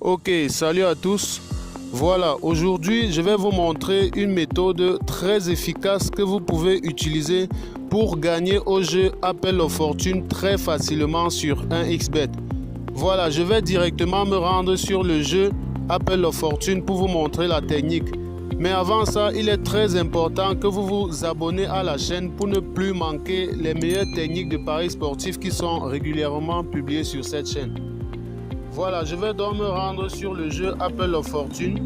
Ok, salut à tous. Voilà, aujourd'hui je vais vous montrer une méthode très efficace que vous pouvez utiliser pour gagner au jeu Appel aux Fortunes très facilement sur 1xBet. Voilà, je vais directement me rendre sur le jeu Appel aux Fortunes pour vous montrer la technique. Mais avant ça, il est très important que vous vous abonnez à la chaîne pour ne plus manquer les meilleures techniques de paris sportifs qui sont régulièrement publiées sur cette chaîne. Voilà, je vais donc me rendre sur le jeu Appel aux Fortunes.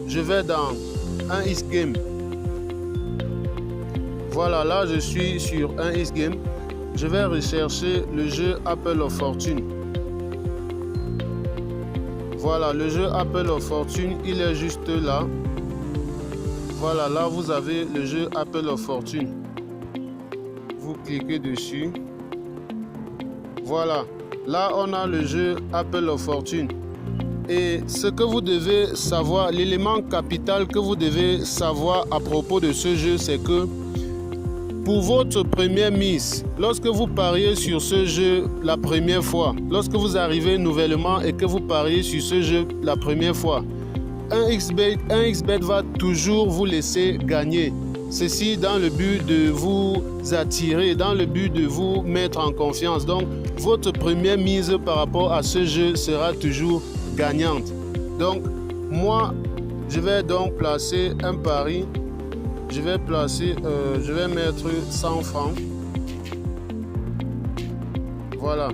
Je vais dans 1xGame. Voilà, là je suis sur 1xGame. Je vais rechercher le jeu Appel aux Fortunes. Voilà, le jeu Appel aux Fortunes, il est juste là. Voilà, là vous avez le jeu Appel aux Fortunes. Vous cliquez dessus. Voilà, là on a le jeu Appel aux Fortunes. Et ce que vous devez savoir, l'élément capital que vous devez savoir à propos de ce jeu, c'est que pour votre première mise, lorsque vous pariez sur ce jeu la première fois, lorsque vous arrivez nouvellement et que vous pariez sur ce jeu la première fois, 1xBet va toujours vous laisser gagner. Ceci dans le but de vous attirer, dans le but de vous mettre en confiance. Donc, votre première mise par rapport à ce jeu sera toujours gagnante. Donc, moi, je vais donc placer un pari. Je vais mettre 100 francs. Voilà.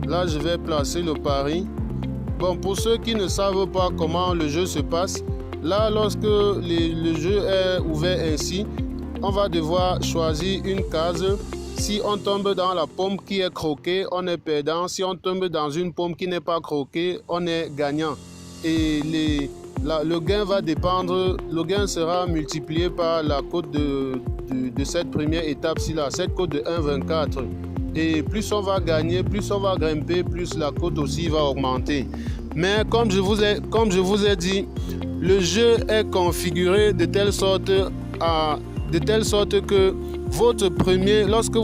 Là, je vais placer le pari. Bon, pour ceux qui ne savent pas comment le jeu se passe, là, lorsque le jeu est ouvert ainsi, on va devoir choisir une case. Si on tombe dans la pomme qui est croquée, on est perdant. Si on tombe dans une pomme qui n'est pas croquée, on est gagnant. Et le gain va dépendre, le gain sera multiplié par la cote de cette première étape-ci, cette cote de 1,24. Et plus on va gagner, plus on va grimper, plus la cote aussi va augmenter. Mais comme je vous ai dit, le jeu est configuré de telle sorte que votre premier, lorsque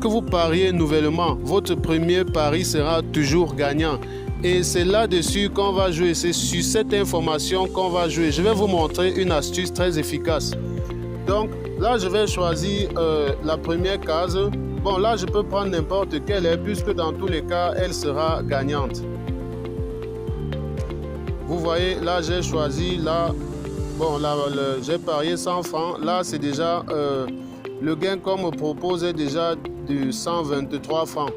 vous pariez nouvellement, votre premier pari sera toujours gagnant. Et c'est là-dessus qu'on va jouer, c'est sur cette information qu'on va jouer. Je vais vous montrer une astuce très efficace. Donc là, je vais choisir la première case. Bon, là, je peux prendre n'importe quelle, puisque dans tous les cas, elle sera gagnante. Vous voyez, là, j'ai choisi, là, bon, là, j'ai parié 100 francs. Là, c'est déjà, le gain qu'on me propose est déjà de 123 francs.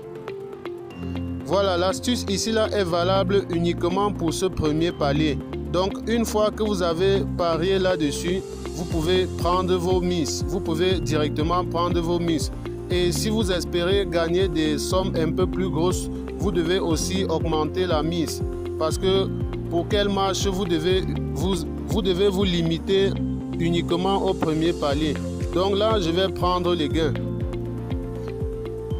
Voilà, l'astuce ici, là, est valable uniquement pour ce premier palier. Donc, une fois que vous avez parié là-dessus, vous pouvez prendre vos mises. Vous pouvez directement prendre vos mises. Et si vous espérez gagner des sommes un peu plus grosses, vous devez aussi augmenter la mise. Parce que pour quel match vous devez vous limiter uniquement au premier palier. Donc là, je vais prendre les gains.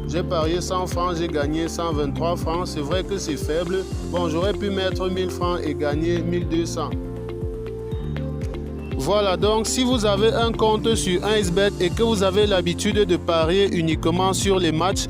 J'ai parié 100 francs, j'ai gagné 123 francs. C'est vrai que c'est faible. Bon, j'aurais pu mettre 1000 francs et gagner 1200. Voilà, donc si vous avez un compte sur 1xBet et que vous avez l'habitude de parier uniquement sur les matchs,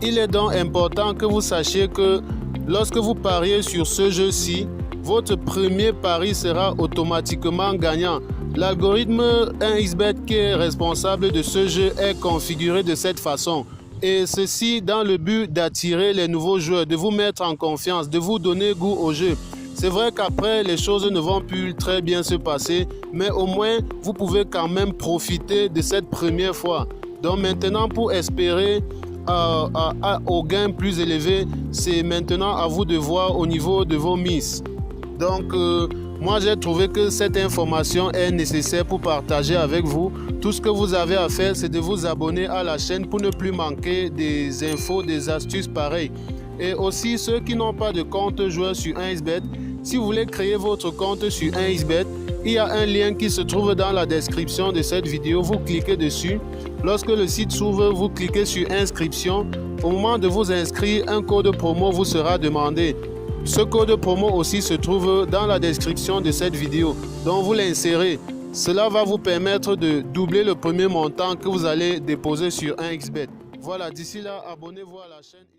il est donc important que vous sachiez que lorsque vous pariez sur ce jeu-ci, votre premier pari sera automatiquement gagnant. L'algorithme 1xBet qui est responsable de ce jeu est configuré de cette façon. Et ceci dans le but d'attirer les nouveaux joueurs, de vous mettre en confiance, de vous donner goût au jeu. C'est vrai qu'après, les choses ne vont plus très bien se passer, mais au moins, vous pouvez quand même profiter de cette première fois. Donc maintenant, pour espérer au gain plus élevé, c'est maintenant à vous de voir au niveau de vos mises. Donc, moi, j'ai trouvé que cette information est nécessaire pour partager avec vous. Tout ce que vous avez à faire, c'est de vous abonner à la chaîne pour ne plus manquer des infos, des astuces pareilles. Et aussi, ceux qui n'ont pas de compte joueur sur 1xBet, si vous voulez créer votre compte sur 1xBet, il y a un lien qui se trouve dans la description de cette vidéo. Vous cliquez dessus. Lorsque le site s'ouvre, vous cliquez sur inscription. Au moment de vous inscrire, un code promo vous sera demandé. Ce code promo aussi se trouve dans la description de cette vidéo. Donc vous l'insérez. Cela va vous permettre de doubler le premier montant que vous allez déposer sur 1xBet. Voilà, d'ici là, abonnez-vous à la chaîne.